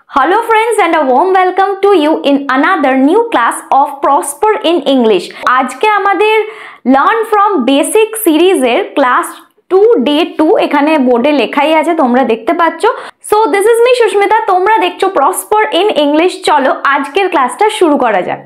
Hello friends and a warm welcome to you in another new class of Prosper in English. আজকে আমাদের Learn from Basic series এর class 2 day 2 এখানে বোর্ডে লেখাই আছে, তোমরা দেখতে পাচ্ছ। So this is me Susmita, তোমরা দেখছো Prosper in English। চলো আজকের ক্লাসটা শুরু করা যাক।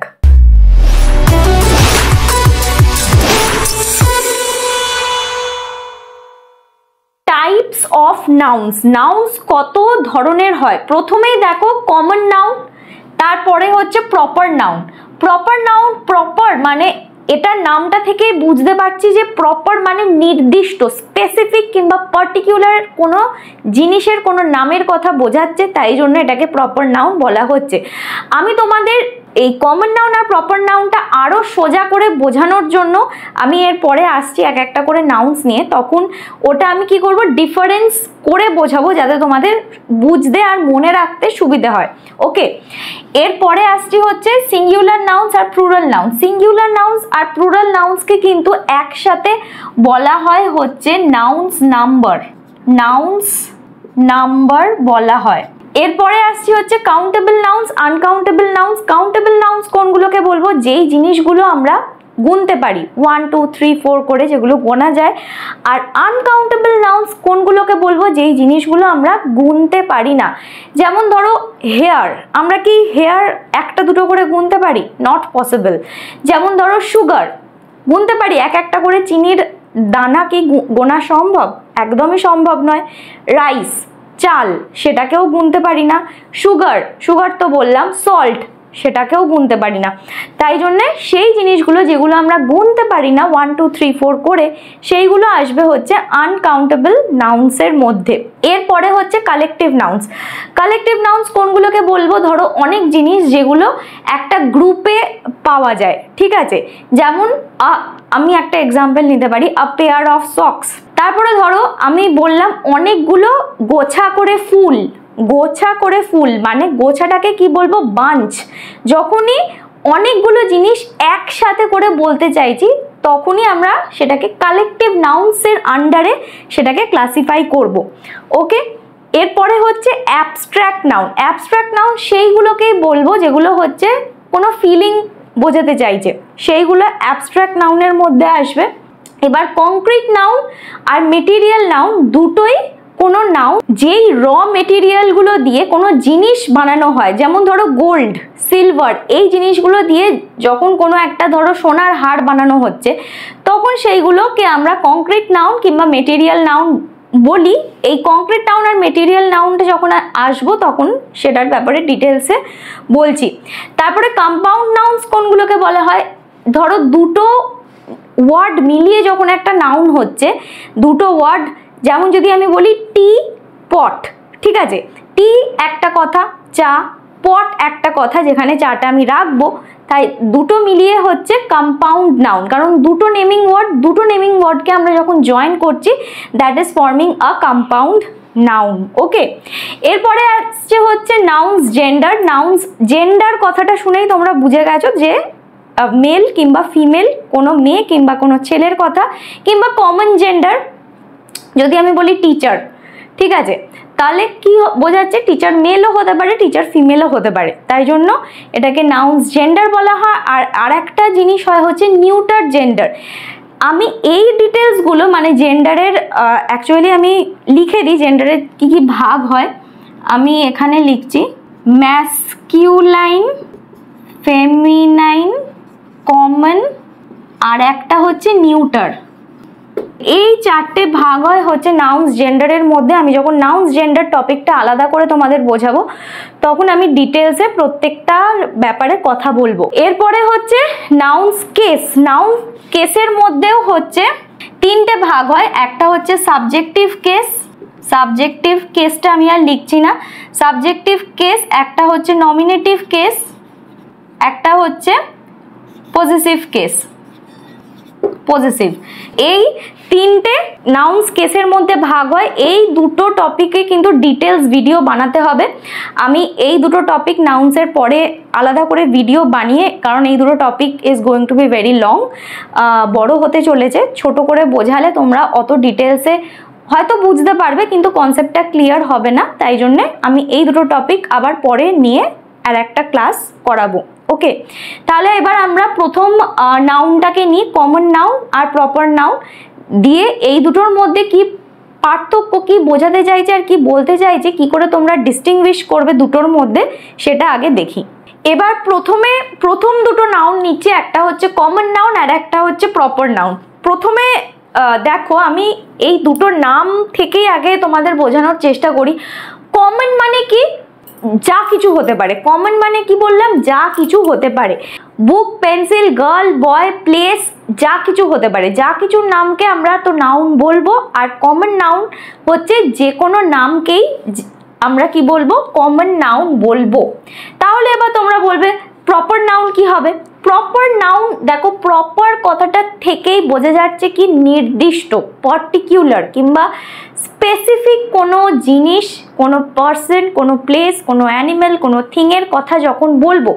Types of nouns. নাউন্স কত ধরনের হয়? প্রথমেই দেখো কমন নাউন, তারপরে হচ্ছে proper noun. Proper noun, proper মানে এটার নামটা থেকেই বুঝতে পারছি যে প্রপার মানে নির্দিষ্ট, স্পেসিফিক কিংবা পার্টিকুলার কোনো জিনিসের কোনো নামের কথা বোঝাচ্ছে, তাই জন্য এটাকে প্রপার নাউন বলা হচ্ছে। আমি তোমাদের এই কমন নাউন আর প্রপার নাউনটা আরো সোজা করে বোঝানোর জন্য আমি এর পরে আসছি এক একটা করে নাউন্স নিয়ে, তখন ওটা আমি কি করব, ডিফারেন্স করে বোঝাবো যাতে তোমাদের বুঝতে আর মনে রাখতে সুবিধা হয়। ওকে, এরপরে আসছি হচ্ছে সিঙ্গুলার নাউন্স আর প্লুরাল নাউন্স। সিঙ্গুলার নাউন্স আর প্লুরাল নাউন্সকে কিন্তু একসাথে বলা হয় হচ্ছে নাউন্স নাম্বার। নাউন্স নাম্বার বলা হয়। এরপরে আসছি হচ্ছে countable nouns, uncountable nouns. Countable nouns কোনগুলোকে বলবো? যেই জিনিসগুলো আমরা গুনতে পারি, 1 2 3 4 করে যেগুলো গোনা যায়। আর আনকাউন্টেবল নাউন্স কোনগুলোকে বলবো? যেই জিনিসগুলো আমরা গুনতে পারি না। যেমন ধরো হেয়ার, আমরা কি হেয়ার একটা দুটো করে গুনতে পারি? Not possible. যেমন ধরো সুগার, গুনতে পারি এক একটা করে চিনির দানা কি গোনা সম্ভব? একদমই সম্ভব নয়। রাইস, চাল, সেটাকেও গুনতে পারি না। সুগার, সুগার তো বললাম। সল্ট, সেটাকেও গুনতে পারি না। তাই জন্যে সেই জিনিসগুলো যেগুলো আমরা গুনতে পারি না 1 2 3 4 করে, সেইগুলো আসবে হচ্ছে আনকাউন্টেবল নাউন্সের মধ্যে। এরপরে হচ্ছে কালেকটিভ নাউন্স। কালেকটিভ নাউন্স কোনগুলোকে বলবো? ধরো অনেক জিনিস যেগুলো একটা গ্রুপে পাওয়া যায়, ঠিক আছে? যেমন আমি একটা এক্সাম্পল নিতে পারি, আ পেয়ার অফ সক্স। তারপরে ধরো আমি বললাম অনেকগুলো গোছা করে ফুল। গোছা করে ফুল মানে গোছাটাকে কি বলবো? বাঞ্চ। যখনই অনেকগুলো জিনিস একসাথে করে বলতে চাইছি তখনই আমরা সেটাকে কালেকটিভ নাউন্সের আন্ডারে সেটাকে ক্লাসিফাই করব। ওকে, এরপরে হচ্ছে অ্যাবস্ট্রাক্ট নাউন। অ্যাবস্ট্রাক্ট নাউন সেইগুলোকেই বলবো যেগুলো হচ্ছে কোনো ফিলিং বোঝাতে চাইছে, সেইগুলো অ্যাবস্ট্রাক্ট নাউনের মধ্যে আসবে। এবার কংক্রিট নাউন আর মেটেরিয়াল নাউন দুটোই কোনো নাউন যেই র মেটেরিয়ালগুলো দিয়ে কোনো জিনিস বানানো হয়, যেমন ধরো গোল্ড, সিলভার, এই জিনিসগুলো দিয়ে যখন কোনো একটা ধরো সোনার হার বানানো হচ্ছে তখন সেইগুলোকে আমরা কংক্রিট নাউন কিংবা মেটেরিয়াল নাউন বলি। এই কংক্রিট নাউন আর মেটেরিয়াল নাউনটা যখন আসবো তখন সেটার ব্যাপারে ডিটেলসে বলছি। তারপরে কম্পাউন্ড নাউন্স কোনগুলোকে বলা হয়? ধরো দুটো ওয়ার্ড মিলিয়ে যখন একটা নাউন হচ্ছে, দুটো ওয়ার্ড, যেমন যদি আমি বলি টি পট, ঠিক আছে? টি একটা কথা, চা, পট একটা কথা যেখানে চাটা আমি রাখবো, তাই দুটো মিলিয়ে হচ্ছে কম্পাউন্ড নাউন। কারণ দুটো নেমিং ওয়ার্ডকে আমরা যখন জয়েন করছি that is forming a compound noun. Okay, এরপরে আসছে হচ্ছে নাউন্স জেন্ডার। নাউন্স জেন্ডার কথাটা শুনেই তোমরা বুঝে গেছো যে মেল কিংবা ফিমেল, কোনো মেয়ে কিংবা কোনো ছেলের কথা। কিংবা কমন জেন্ডার, যদি আমি বলি টিচার, ঠিক আছে, তাহলে কি বোঝাচ্ছে? টিচার মেলও হতে পারে, টিচার ফিমেলও হতে পারে, তাই জন্য এটাকে নাউন্স জেন্ডার বলা হয়। আর একটা জিনিস হয় হচ্ছে নিউটার জেন্ডার। আমি এই ডিটেলসগুলো মানে জেন্ডারের অ্যাকচুয়ালি আমি লিখে দিই জেন্ডারের কি কি ভাগ হয়। আমি এখানে লিখছি ম্যাসকিউলাইন, ফেমিনাইন, কমন, আর একটা হচ্ছে নিউটার। এই চারটে ভাগ হয় হচ্ছে নাউন্স জেন্ডারের মধ্যে। আমি যখন নাউন্স জেন্ডার টপিকটা আলাদা করে তোমাদের বোঝাবো তখন আমি ডিটেলসে প্রত্যেকটা ব্যাপারে কথা বলবো। এরপরে হচ্ছে নাউন্স কেস। নাউন কেসের মধ্যেও হচ্ছে তিনটে ভাগ হয়। একটা হচ্ছে সাবজেক্টিভ কেস, সাবজেক্টিভ কেসটা আমি আর লিখছি না। সাবজেক্টিভ কেস, একটা হচ্ছে নমিনেটিভ কেস, একটা হচ্ছে পজেসিভ কেস। পজেসিভ, এই তিনটে নাউন্স কেসের মধ্যে ভাগ হয়। এই দুটো টপিকে কিন্তু ডিটেলস ভিডিও বানাতে হবে। আমি এই দুটো টপিক নাউন্সের পরে আলাদা করে ভিডিও বানিয়ে, কারণ এই দুটো topic is going to be very long, বড় হতে চলেছে। ছোট করে বোঝালে তোমরা অত ডিটেলসে হয়তো বুঝতে পারবে কিন্তু কনসেপ্টটা ক্লিয়ার হবে না, তাই জন্য আমি এই দুটো টপিক আবার পরে নিয়ে আর একটা ক্লাস করাবো। ওকে, তাহলে এবার আমরা প্রথম নাউনটাকে নিই, কমন নাউন আর প্রপার নাউন দিয়ে এই দুটোর মধ্যে কি পার্থক্য, কি বোঝাতে চাইছে আর কি বলতে চাইছে, কি করে তোমরা ডিস্টিংগুইশ করবে দুটোর মধ্যে সেটা আগে দেখি। এবার প্রথম দুটো নাউন নিচ্ছে, একটা হচ্ছে কমন নাউন আর একটা হচ্ছে প্রপার নাউন। প্রথমে দেখো আমি এই দুটো নাম থেকেই আগে তোমাদের বোঝানোর চেষ্টা করি। কমন মানে কি, যা কিছু হতে পারে। কমন মানে কি বললাম, যা কিছু হতে পারে। বুক, পেন্সিল, গার্ল, বয়, প্লেস, যা কিছু হতে পারে। যা কিছুর নামকে আমরা তো নাউন বলবো, আর কমন নাউন হচ্ছে যে কোনো নামকেই আমরা কি বলবো, কমন নাউন বলবো। তাহলে এবার তোমরা বলবে প্রপার নাউন কি হবে। প্রপার নাউন দেখো, প্রপার কথাটা থেকেই বোঝা যাচ্ছে কি নির্দিষ্ট, পার্টিকুলার কিংবা স্পেসিফিক কোনো জিনিস, কোনো পার্সন, কোনো প্লেস, কোনো অ্যানিমেল, কোনো থিংয়ের কথা যখন বলবো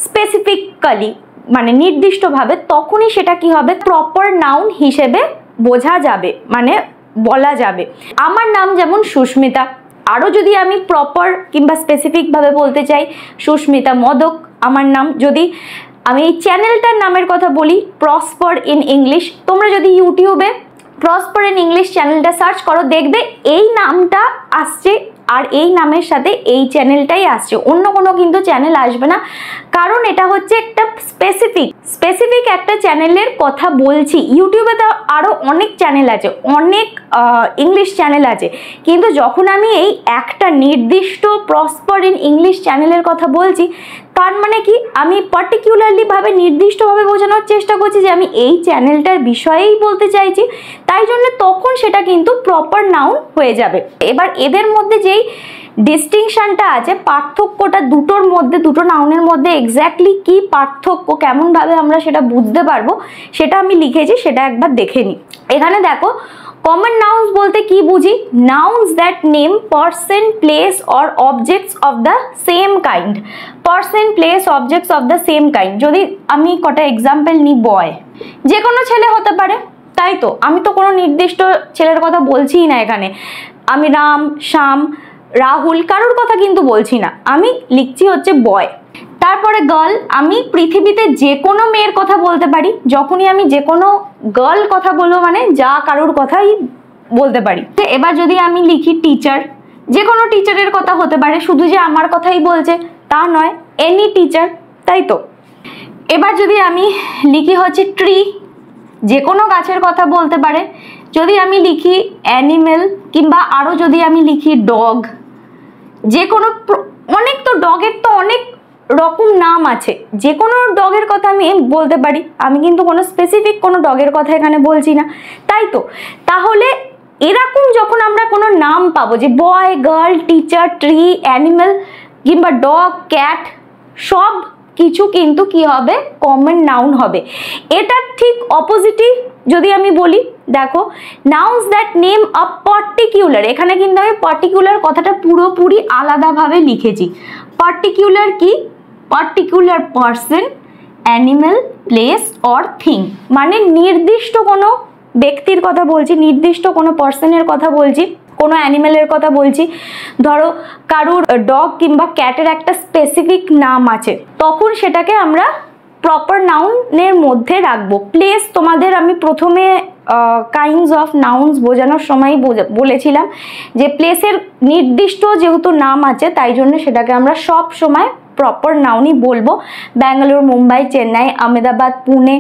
স্পেসিফিক্যালি মানে নির্দিষ্টভাবে, তখনই সেটা কি হবে, প্রপার নাউন হিসেবে বোঝা যাবে, মানে বলা যাবে। আমার নাম যেমন সুস্মিতা, আরও যদি আমি প্রপার কিংবা স্পেসিফিকভাবে বলতে চাই, সুস্মিতা মদক আমার নাম। যদি আমি এই চ্যানেলটার নামের কথা বলি, প্রসপার ইন ইংলিশ, তোমরা যদি ইউটিউবে প্রসপার ইন ইংলিশ চ্যানেলটা সার্চ করো, দেখবে এই নামটা আসছে আর এই নামের সাথে এই চ্যানেলটাই আসছে, অন্য কোনো কিন্তু চ্যানেল আসবে না। কারণ এটা হচ্ছে একটা স্পেসিফিক একটা চ্যানেলের কথা বলছি। ইউটিউবে তো আরও অনেক চ্যানেল আছে, অনেক ইংলিশ চ্যানেল আছে, কিন্তু যখন আমি এই একটা নির্দিষ্ট প্রসপার ইন ইংলিশ চ্যানেলের কথা বলছি, তার মানে কি আমি পার্টিকুলারলি ভাবে নির্দিষ্টভাবে বোঝানোর চেষ্টা করছি যে আমি এই চ্যানেলটার বিষয়েই বলতে চাইছি, তাই জন্য তখন সেটা কিন্তু প্রপার নাউন হয়ে যাবে। এবার এদের মধ্যে যেই ডিস্টিংশনটা আছে, পার্থক্যটা দুটোর মধ্যে, দুটো নাউনের মধ্যে এক্স্যাক্টলি কি পার্থক্য, কেমনভাবে আমরা সেটা বুঝতে পারবো, সেটা আমি লিখেছি, সেটা একবার দেখে নিই। এখানে দেখো, কমন নাউন্স বলতে কি বুঝি, nouns that name person, place or objects of the same kind. Person, place, objects of the same kind. যদি আমি কটা এক্সাম্পল নিই, বয় যে কোনো ছেলে হতে পারে, তাই তো, আমি তো কোনো নির্দিষ্ট ছেলের কথা বলছিই না এখানে। আমি রাম, শ্যাম, রাহুল কারোর কথা কিন্তু বলছি না, আমি লিখছি হচ্ছে বয়। তারপরে গার্ল, আমি পৃথিবীতে যে কোনো মেয়ের কথা বলতে পারি। যখনই আমি যে কোনো গার্ল কথা বলবো মানে যা কারোর কথাই বলতে পারি। এবার যদি আমি লিখি টিচার, যে কোনো টিচারের কথা হতে পারে, শুধু যে আমার কথাই বলছে তা নয়, এনি টিচার, তাই তো। এবার যদি আমি লিখি হচ্ছে ট্রি, যে কোনো গাছের কথা বলতে পারে। যদি আমি লিখি অ্যানিমেল, কিংবা আরও যদি আমি লিখি ডগ, যে কোনো, অনেক তো ডগের তো অনেক রকম নাম আছে, যে কোনো ডগের কথা আমি বলতে পারি। আমি কিন্তু কোনো স্পেসিফিক কোনো ডগের কথা এখানে বলছি না, তাই তো। তাহলে এরকম যখন আমরা কোনো নাম পাবো, যে বয়, গার্ল, টিচার, ট্রি, অ্যানিমেল কিংবা ডগ, ক্যাট, সব কিছু কিন্তু কি হবে, কমন নাউন হবে। এটা ঠিক অপোজিটই যদি আমি বলি, দেখো, nouns that name a particular, এখানে কিন্তু আমি পার্টিকুলার কথাটা পুরোপুরি আলাদাভাবে লিখেছি। পার্টিকুলার কি, particular person, animal, place or thing, মানে নির্দিষ্ট কোনো ব্যক্তির কথা বলছি, নির্দিষ্ট কোনো পার্সনের কথা বলছি, কোনো অ্যানিমেলের কথা বলছি। ধরো কারুর ডগ কিংবা ক্যাটের একটা স্পেসিফিক নাম আছে, তখন সেটাকে আমরা প্রপার নাউনের মধ্যে রাখবো। প্লেস তোমাদের আমি প্রথমে কাইন্ডস অফ নাউন্স বোঝানোর সময় বলেছিলাম যে প্লেসের নির্দিষ্ট যেহেতু নাম আছে, তাই জন্য সেটাকে আমরা সব সময় প্রপার নাউনই বলবো। ব্যাঙ্গালোর, মুম্বাই, চেন্নাই, আহমেদাবাদ, পুনে,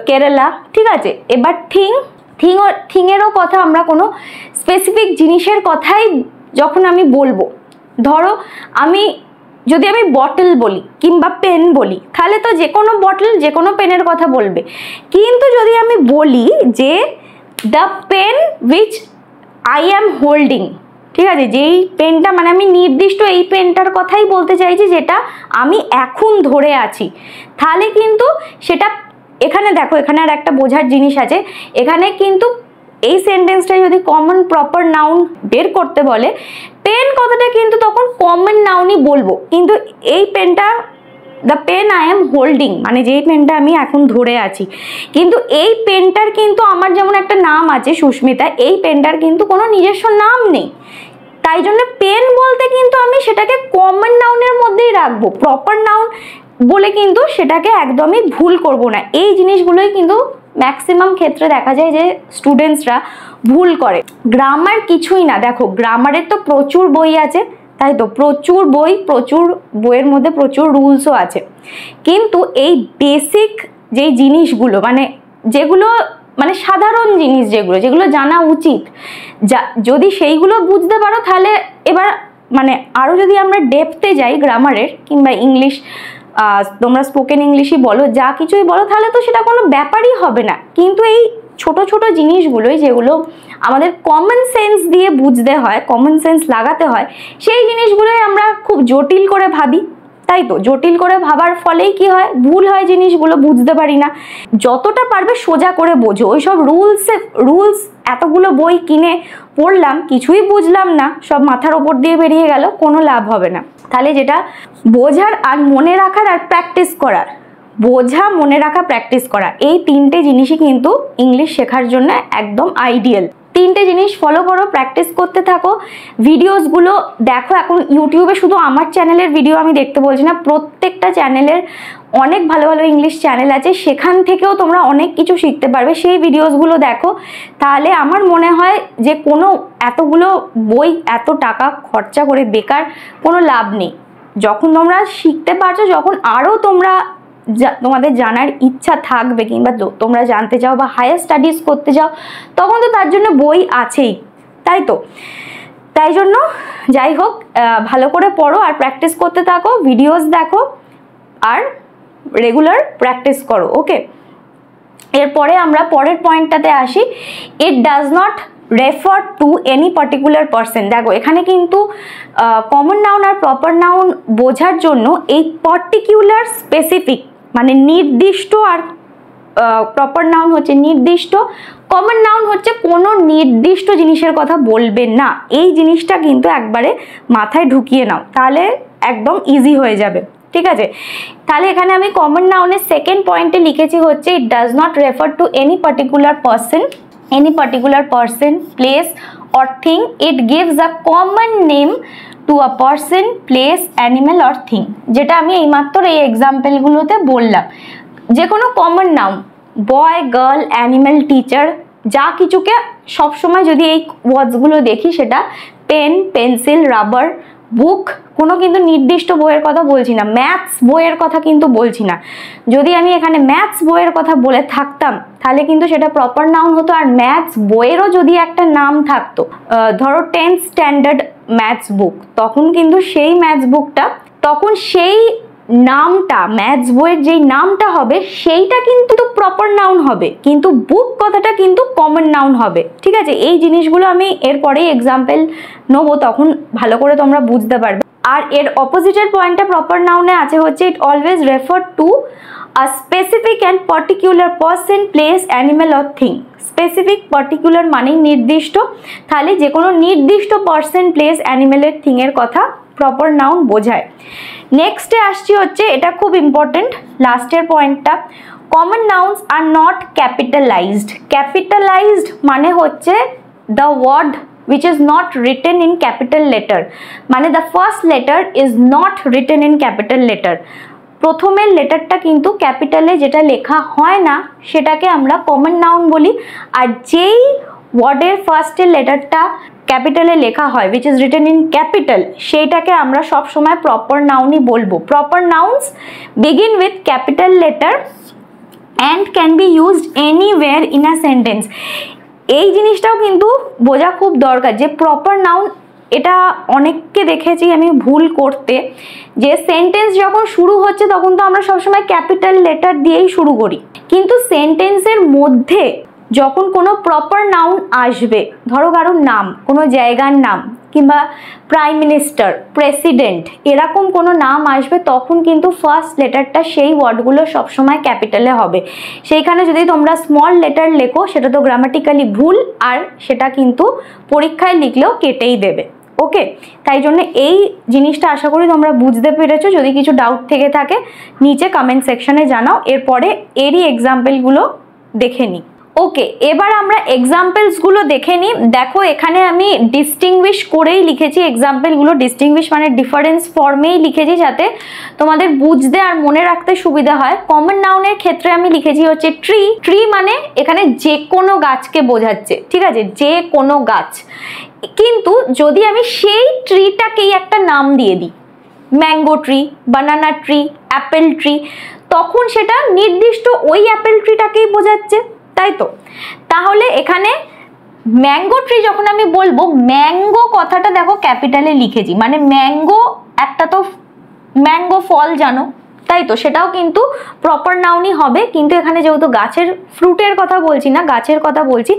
কেরালা, ঠিক আছে। এবার থিংয়েরও কথা, আমরা কোনো স্পেসিফিক জিনিসের কথাই যখন আমি বলবো, ধরো যদি আমি বটল বলি কিংবা পেন বলি, তাহলে তো যে কোনো বটল, যে কোনো পেনের কথা বলবে। কিন্তু যদি আমি বলি যে the pen which I am holding, ঠিক আছে, যেই পেনটা, মানে আমি নির্দিষ্ট এই পেনটার কথাই বলতে চাইছি যেটা আমি এখন ধরে আছি, তাহলে কিন্তু সেটা, এখানে দেখো, এখানে আর একটা বোঝার জিনিস আছে। এখানে কিন্তু এই সেন্টেন্সটা যদি কমন প্রপার নাউন বের করতে বলে, পেন কথাটা কিন্তু তখন কমন নাউনই বলবো, কিন্তু এই পেনটা the pen I am holding, মানে যেই পেনটা আমি এখন ধরে আছি, কিন্তু এই পেনটার কিন্তু আমার যেমন একটা নাম আছে সুস্মিতা, এই পেনটার কিন্তু কোনো নিজস্ব নাম নেই, তাই জন্য পেন বলতে কিন্তু আমি সেটাকে কমন নাউনের মধ্যেই রাখবো, প্রপার নাউন বলে কিন্তু সেটাকে একদমই ভুল করব না। এই জিনিসগুলোই কিন্তু ম্যাক্সিমাম ক্ষেত্রে দেখা যায় যে স্টুডেন্টসরা ভুল করে। গ্রামার কিছুই না, দেখো গ্রামারের তো প্রচুর বই আছে, তাই তো প্রচুর বই, প্রচুর বইয়ের মধ্যে প্রচুর রুলসও আছে, কিন্তু এই বেসিক যেই জিনিসগুলো মানে যেগুলো মানে সাধারণ জিনিস যেগুলো জানা উচিত, যদি সেইগুলো বুঝতে পারো তাহলে এবার মানে আরও যদি আমরা ডেপথে যাই গ্রামারের কিংবা ইংলিশ, তোমরা স্পোকেন ইংলিশই বলো, যা কিছুই বলো, তাহলে তো সেটা কোনো ব্যাপারই হবে না। কিন্তু এই ছোট ছোট জিনিসগুলোই যেগুলো আমাদের কমন সেন্স দিয়ে বুঝতে হয়, কমন সেন্স লাগাতে হয়, সেই জিনিসগুলোই আমরা খুব জটিল করে ভাবি, তাই তো জটিল করে ভাবার ফলেই কি হয়, ভুল হয়, জিনিসগুলো বুঝতে পারি না। যতটা পারবে সোজা করে বোঝো, ওইসব রুলস এতগুলো বই কিনে পড়লাম, কিছুই বুঝলাম না, সব মাথার ওপর দিয়ে বেরিয়ে গেল, কোনো লাভ হবে না। তাহলে যেটা বোঝার আর মনে রাখার আর প্র্যাকটিস করার, বোঝা, মনে রাখা, প্র্যাকটিস করা, এই তিনটে জিনিসই কিন্তু ইংলিশ শেখার জন্য একদম আইডিয়াল। তিনটে জিনিস ফলো করো, প্র্যাকটিস করতে থাকো, ভিডিওসগুলো দেখো। এখন ইউটিউবে শুধু আমার চ্যানেলের ভিডিও আমি দেখতে বলছি না, প্রত্যেকটা চ্যানেলের অনেক ভালো ভালো ইংলিশ চ্যানেল আছে, সেখান থেকেও তোমরা অনেক কিছু শিখতে পারবে, সেই ভিডিওসগুলো দেখো। তাহলে আমার মনে হয় যে কোনো এতগুলো বই এত টাকা খরচা করে বেকার কোনো লাভ নেই। যখন তোমরা শিখতে পারছো, যখন আরও তোমাদের জানার ইচ্ছা থাকবে কিংবা তোমরা জানতে চাও বা হায়ার স্টাডিজ করতে চাও, তখন তো তার জন্য বই আছেই, তাই তো। তাই জন্য যাই হোক, ভালো করে পড়ো আর প্র্যাকটিস করতে থাকো, ভিডিওস দেখো আর রেগুলার প্র্যাকটিস করো, ওকে। এরপরে আমরা পরের পয়েন্টটাতে আসি, it does not refer to any particular person. দেখো এখানে কিন্তু কমন নাউন আর প্রপার নাউন বোঝার জন্য এই পার্টিকুলার, স্পেসিফিক মানে নির্দিষ্ট, আর প্রপার নাউন হচ্ছে নির্দিষ্ট, কমন নাউন হচ্ছে কোনো নির্দিষ্ট জিনিসের কথা বলবেন না। এই জিনিসটা কিন্তু একবারে মাথায় ঢুকিয়ে নাও, তাহলে একদম ইজি হয়ে যাবে, ঠিক আছে। তাহলে এখানে আমি কমন নাউনের সেকেন্ড পয়েন্টে লিখেছি হচ্ছে it does not refer to any particular person, place or thing, it gives a common name to a person, place, animal or thing. যেটা আমি এইমাত্র এই এক্সাম্পলগুলোতে বললাম, যে কোনো কমন নাউন, বয়, গার্ল, অ্যানিমেল, টিচার, যা কিছুকে সবসময় যদি এই ওয়ার্ডসগুলো দেখি, সেটা পেন, পেন্সিল, রাবার, বুক, কোনো কিন্তু নির্দিষ্ট বইয়ের কথা বলছি না, ম্যাথস বইয়ের কথা কিন্তু বলছি না। যদি আমি এখানে ম্যাথস বইয়ের কথা বলে থাকতাম তাহলে কিন্তু সেটা প্রপার নাউন হতো, আর ম্যাথস বইয়েরও যদি একটা নাম থাকতো, ধরো 10th স্ট্যান্ডার্ড ম্যাথস বুক, তখন কিন্তু সেই ম্যাথস বুকটা, তখন সেই নামটা, ম্যাথস বইয়ের যেই নামটা হবে সেইটা কিন্তু প্রপার নাউন হবে, কিন্তু বুক কথাটা কিন্তু কমন নাউন হবে, ঠিক আছে। এই জিনিসগুলো আমি এরপরেই এক্সাম্পল নেবো, তখন ভালো করে তোমরা বুঝতে পারবে। আর এর অপোজিটের পয়েন্টটা প্রপার নাউনে আছে হচ্ছে ইট always refer to a specific and particular person, place, animal or thing. Specific, particular মানে নির্দিষ্ট, তাহলে যে কোনো নির্দিষ্ট পারসন, প্লেস, অ্যানিমেলের, থিংয়ের কথা প্রপার নাউন বোঝায়। নেক্সটে আসছি হচ্ছে, এটা খুব ইম্পর্টেন্ট, লাস্টের পয়েন্টটা, common nouns are not capitalised. Capitalised মানে হচ্ছে the word which is not written in capital letter, মানে the first letter is not written in capital letter, প্রথমের লেটারটা কিন্তু ক্যাপিটালে যেটা লেখা হয় না সেটাকে আমরা কমন নাউন বলি, আর যেই ওয়ার্ডের ফার্স্টের লেটারটা ক্যাপিটালে লেখা হয় which is written in capital, সেইটাকে আমরা সব সময় প্রপার নাউনই বলবো। Proper nouns begin with capital letter and can be used anywhere in a sentence। এই জিনিসটাও কিন্তু বোঝা খুব দরকার যে প্রপার নাউন, এটা অনেককে দেখেছি আমি ভুল করতে, যে সেন্টেন্স যখন শুরু হচ্ছে তখন তো আমরা সবসময় ক্যাপিটাল লেটার দিয়েই শুরু করি, কিন্তু সেন্টেন্সের মধ্যে যখন কোনো প্রপার নাউন আসবে, ধরো কারোর নাম, কোনো জায়গার নাম কিংবা প্রাইম মিনিস্টার, প্রেসিডেন্ট, এরকম কোনো নাম আসবে, তখন কিন্তু ফার্স্ট লেটারটা সেই ওয়ার্ডগুলো সবসময় ক্যাপিটালে হবে। সেইখানে যদি তোমরা স্মল লেটার লেখো সেটা তো গ্রামাটিক্যালি ভুল, আর সেটা কিন্তু পরীক্ষায় লিখলেও কেটেই দেবে, ওকে, তাই জন্য এই জিনিসটা আশা করি তোমরা বুঝতে পেরেছো। যদি কিছু ডাউট থেকে থাকে নিচে কমেন্ট সেকশনে জানাও, এরপরে এরই এক্সাম্পলগুলো দেখে নিই। ওকে, এবার আমরা এক্সাম্পলসগুলো দেখে নিই। দেখো এখানে আমি ডিস্টিংগুইশ করেই লিখেছি এক্সাম্পলগুলো, ডিস্টিংগুইশ মানে ডিফারেন্স ফর্মেই লিখেছি যাতে তোমাদের বুঝতে আর মনে রাখতে সুবিধা হয়। কমন নাউনের ক্ষেত্রে আমি লিখেছি হচ্ছে ট্রি। ট্রি মানে এখানে যে কোনো গাছকে বোঝাচ্ছে, ঠিক আছে, যে কোনো গাছ। কিন্তু যদি আমি সেই ট্রিটাকেই একটা নাম দিয়ে দিই, ম্যাঙ্গো ট্রি, বানানা ট্রি, অ্যাপেল ট্রি, তখন সেটা নির্দিষ্ট ওই অ্যাপেল ট্রিটাকেই বোঝাচ্ছে, তাই তো? তাহলে এখানে ম্যাঙ্গো ট্রি যখন আমি বলবো, ম্যাঙ্গো কথাটা দেখো ক্যাপিটালে লিখেছি, মানে ম্যাঙ্গো একটা তো ম্যাঙ্গো ফল জানো, তাই তো, সেটাও কিন্তু প্রপার নাউনই হবে। কিন্তু এখানে যেহেতু গাছের ফ্রুটের কথা বলছি না, গাছের কথা বলছি,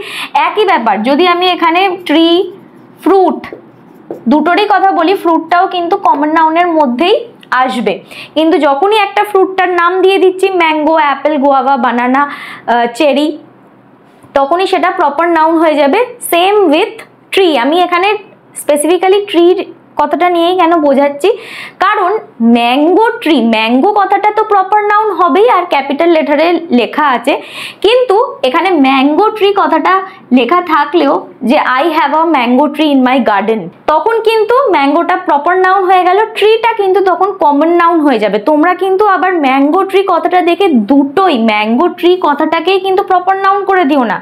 একই ব্যাপার। যদি আমি এখানে ট্রি, ফ্রুট দুটোরই কথা বলি, ফ্রুটটাও কিন্তু কমন নাউনের মধ্যেই আসবে। কিন্তু যখনই একটা ফ্রুটটার নাম দিয়ে দিচ্ছি ম্যাঙ্গো, অ্যাপেল, গোয়াভা, বানানা, চেরি, তখনই সেটা প্রপার নাউন হয়ে যাবে। Same with tree. আমি এখানে স্পেসিফিক্যালি ট্রির কথাটা নিয়েই কেন বোঝাচ্ছি, কারণ ম্যাঙ্গো ট্রি, ম্যাঙ্গো কথাটা তো প্রপার নাউন হবেই আর ক্যাপিটাল লেটারে লেখা আছে। কিন্তু এখানে ম্যাঙ্গো ট্রি কথাটা লেখা থাকলেও যে I have a mango tree in my garden, তখন কিন্তু ম্যাঙ্গোটা প্রপার নাউন হয়ে গেল, ট্রিটা কিন্তু তখন কমন নাউন হয়ে যাবে। তোমরা কিন্তু আবার ম্যাঙ্গো ট্রি কথাটা দেখে দুটোই ম্যাঙ্গো ট্রি কথাটাকেই কিন্তু প্রপার নাউন করে দিও না,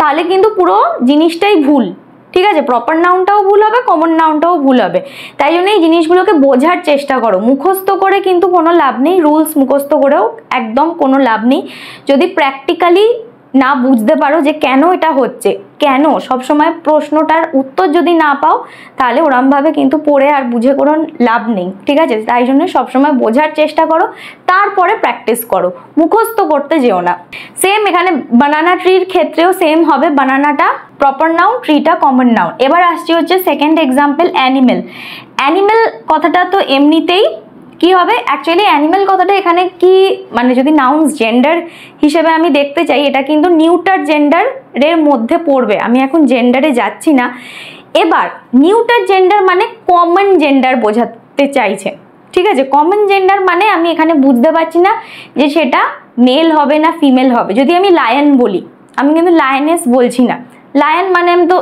তাহলে কিন্তু পুরো জিনিসটাই ভুল, ঠিক আছে? প্রপার নাউনটাও ভুল হবে, কমন নাউনটাও ভুল হবে। তাই জন্য এই জিনিসগুলোকে বোঝার চেষ্টা করো। মুখস্থ করে কিন্তু কোনো লাভ নেই, রুলস মুখস্থ করেও একদম কোনো লাভ নেই। যদি প্র্যাকটিক্যালি না বুঝতে পারো যে কেন এটা হচ্ছে, কেন সবসময় প্রশ্নটার উত্তর যদি না পাও, তাহলে ওরমভাবে কিন্তু পড়ে আর বুঝে কোনো লাভ নেই, ঠিক আছে? তাই জন্য সবসময় বোঝার চেষ্টা করো, তারপরে প্র্যাকটিস করো, মুখস্থ করতে যেও না। সেম এখানে বানানা ট্রির ক্ষেত্রেও সেম হবে, বানানাটা প্রপার নাউন, ট্রিটা কমন নাউন। এবার আসছি হচ্ছে সেকেন্ড এক্সাম্পল, অ্যানিমেল। অ্যানিমেল কথাটা তো এমনিতেই কি হবে, অ্যাকচুয়ালি অ্যানিমেল কথাটা এখানে কি মানে যদি নাউন্স জেন্ডার হিসেবে আমি দেখতে চাই, এটা কিন্তু নিউটার জেন্ডারের মধ্যে পড়বে। আমি এখন জেন্ডারে যাচ্ছি না। এবার নিউটার জেন্ডার মানে কমন জেন্ডার বোঝাতে চাইছে, ঠিক আছে? কমন জেন্ডার মানে আমি এখানে বুঝতে পারছি না যে সেটা মেল হবে না ফিমেল হবে। যদি আমি লায়ন বলি, আমি কিন্তু লায়নেস বলছি না। লায়ন মানে আমি তো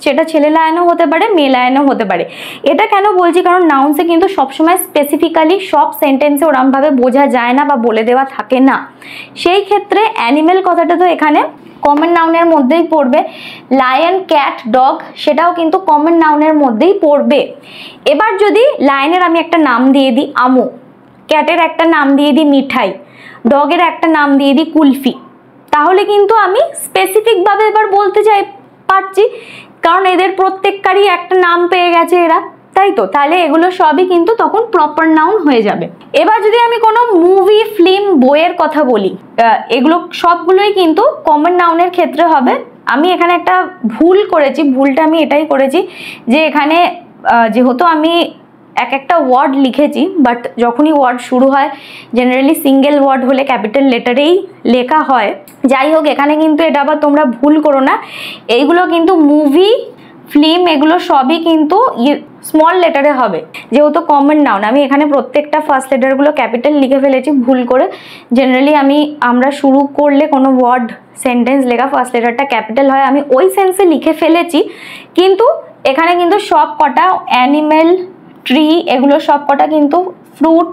সেটা ছেলে লায়নও হতে পারে, মেয়ে লায়নও হতে পারে। এটা কেন বলছি, কারণ নাউন্সে কিন্তু সবসময় স্পেসিফিক্যালি সব সেন্টেন্সে ওরমভাবে বোঝা যায় না বা বলে দেওয়া থাকে না। সেই ক্ষেত্রে অ্যানিমেল কথাটা তো এখানে কমন নাউনের মধ্যেই পড়বে। লায়ন, ক্যাট, ডগ সেটাও কিন্তু কমন নাউনের মধ্যেই পড়বে। এবার যদি লায়নের আমি একটা নাম দিয়ে দিই আমু, ক্যাটের একটা নাম দিয়ে দিই মিঠাই, ডগের একটা নাম দিয়ে দিই কুলফি, তাহলে কিন্তু আমি স্পেসিফিকভাবে এবার বলতে পারছি, কারণ এদের প্রত্যেককারই একটা নাম পেয়ে গেছে এরা, তাই তো? তাহলে এগুলো সবই কিন্তু তখন প্রপার নাউন হয়ে যাবে। এবার যদি আমি কোনো মুভি, ফিল্ম, বইয়ের কথা বলি, এগুলো সবগুলোই কিন্তু কমন নাউনের ক্ষেত্রে হবে। আমি এখানে একটা ভুল করেছি, ভুলটা আমি এটাই করেছি যে এখানে যেহেতু আমি এক একটা ওয়ার্ড লিখেছি, বাট যখনই ওয়ার্ড শুরু হয় জেনারেলি সিঙ্গেল ওয়ার্ড হলে ক্যাপিটাল লেটারেই লেখা হয়। যাই হোক, এখানে কিন্তু এটা আবার তোমরা ভুল করো না। এইগুলো কিন্তু মুভি, ফিল্ম এগুলো সবই কিন্তু স্মল লেটারে হবে, যেহেতু কমন নাউন। আমি এখানে প্রত্যেকটা ফার্স্ট লেটারগুলো ক্যাপিটাল লিখে ফেলেছি ভুল করে। জেনারেলি আমরা শুরু করলে কোনো ওয়ার্ড, সেন্টেন্স লেখা ফার্স্ট লেটারটা ক্যাপিটাল হয়, আমি ওই সেন্সে লিখে ফেলেছি। কিন্তু এখানে কিন্তু সব কটা অ্যানিমেল, ট্রি এগুলো সব কটা কিন্তু, ফ্রুট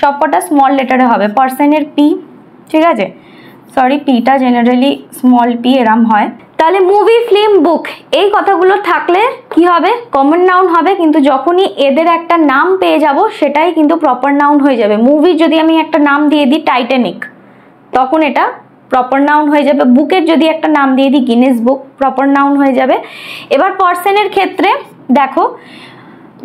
সব কটা স্মল লেটারে হবে। পার্সনের পি, ঠিক আছে, সরি পিটা জেনারেলি স্মল পি এরম হয়। তাহলে মুভি, ফিল্ম, বুক এই কথাগুলো থাকলে কি হবে, কমন নাউন হবে। কিন্তু যখনই এদের একটা নাম পেয়ে যাব সেটাই কিন্তু প্রপার নাউন হয়ে যাবে। মুভি যদি আমি একটা নাম দিয়ে দিই টাইটানিক, তখন এটা প্রপার নাউন হয়ে যাবে। বুকের যদি একটা নাম দিয়ে দিই গিনেস বুক, প্রপার নাউন হয়ে যাবে। এবার পার্সনের ক্ষেত্রে দেখো,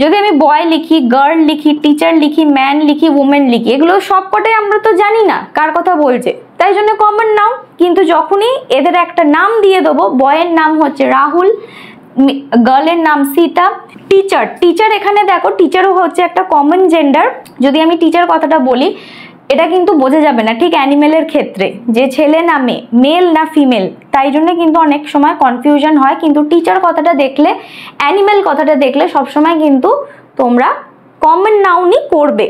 যদি আমি বয় লিখি, গার্ল লিখি, টিচার লিখি, ম্যান লিখি, উমেন লিখি, এগুলো সবকটাই আমরা তো জানি না কার কথা বলছে, তাই জন্য কমন নাউন। কিন্তু যখনই এদের একটা নাম দিয়ে দেবো, বয়ের নাম হচ্ছে রাহুল, গার্লের নাম সীতা, টিচার, টিচার এখানে দেখো টিচারও হচ্ছে একটা কমন জেন্ডার। যদি আমি টিচার কথাটা বলি, এটা কিন্তু বোঝা যাবে না ঠিক অ্যানিমেলের ক্ষেত্রে যে ছেলে না মেয়ে, মেল না ফিমেল, তাই জন্য কিন্তু অনেক সময় কনফিউশন হয়। কিন্তু টিচার কথাটা দেখলে, অ্যানিমেল কথাটা দেখলে সবসময় কিন্তু তোমরা কমন নাউনই করবে।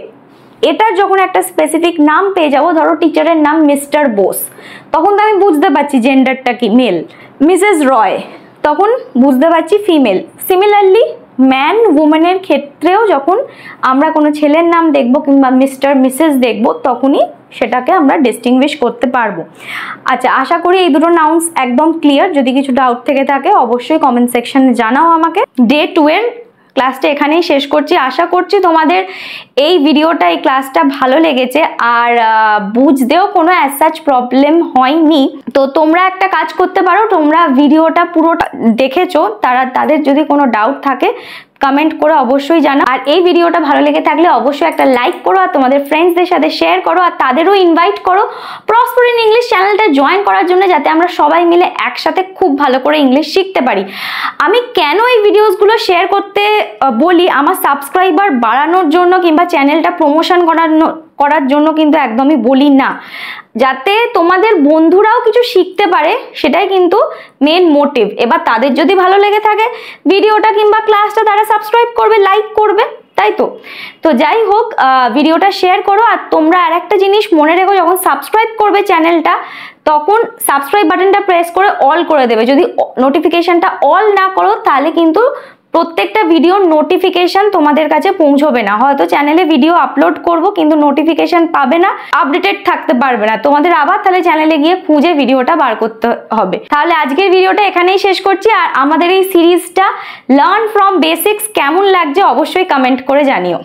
এটার যখন একটা স্পেসিফিক নাম পেয়ে যাবো, ধরো টিচারের নাম মিস্টার বোস, তখন তো আমি বুঝতে পারছি জেন্ডারটা কি মেল। মিসেস রয়, তখন বুঝতে পারছি ফিমেল। সিমিলারলি ম্যান উমেনের ক্ষেত্রেও যখন আমরা কোনো ছেলের নাম দেখবো কিংবা মিস্টার মিসেস দেখবো, তখনই সেটাকে আমরা ডিস্টিংগুইশ করতে পারবো। আচ্ছা, আশা করি এই দুটো নাউন্স একদম ক্লিয়ার। যদি কিছু ডাউট থেকে থাকে অবশ্যই কমেন্ট সেকশনে জানাও আমাকে। ডে 2 এর ক্লাসটা এখানেই শেষ করছি। আশা করছি তোমাদের এই ভিডিওটা, এই ক্লাসটা ভালো লেগেছে আর বুঝতেও কোনো অ্যাজ সাচ প্রবলেম হয়নি। তো তোমরা একটা কাজ করতে পারো, তোমরা ভিডিওটা পুরোটা দেখেছো, তাদের যদি কোনো ডাউট থাকে কমেন্ট করে অবশ্যই জানাও। আর এই ভিডিওটা ভালো লেগে থাকলে অবশ্যই একটা লাইক করো আর তোমাদের ফ্রেন্ডসদের সাথে শেয়ার করো, আর তাদেরও ইনভাইট করো প্রসপার ইন ইংলিশ চ্যানেলটা জয়েন করার জন্য, যাতে আমরা সবাই মিলে একসাথে খুব ভালো করে ইংলিশ শিখতে পারি। আমি কেন এই ভিডিওসগুলো শেয়ার করতে বলি, আমার সাবস্ক্রাইবার বাড়ানোর জন্য কিংবা চ্যানেলটা প্রমোশন করার জন্য কিন্তু একদমই বলি না, যাতে তোমাদের বন্ধুরাও কিছু শিখতে পারে, সেটাই কিন্তু মেন মোটিভ। এবার তাদের যদি ভালো লেগে থাকে ভিডিওটা কিংবা ক্লাসটা, তারা সাবস্ক্রাইব করবে, লাইক করবে, তাই তো যাই হোক, ভিডিওটা শেয়ার করো। আর তোমরা আর একটা জিনিস মনে রেখো, যখন সাবস্ক্রাইব করবে চ্যানেলটা, তখন সাবস্ক্রাইব বাটনটা প্রেস করে অল করে দেবে। যদি নোটিফিকেশনটা অল না করো, তাহলে কিন্তু প্রত্যেকটা ভিডিওর নোটিফিকেশন তোমাদের কাছে পৌঁছবে না। হয়তো চ্যানেলে ভিডিও আপলোড করব কিন্তু নোটিফিকেশন পাবে না, আপডেটেড থাকতে পারবে না। তোমাদের আবার তাহলে চ্যানেলে গিয়ে খুঁজে ভিডিওটা বার করতে হবে। তাহলে আজকের ভিডিওটা এখানেই শেষ করছি। আর আমাদের এই সিরিজটা লার্ন ফ্রম বেসিক্স কেমন লাগছে অবশ্যই কমেন্ট করে জানিও।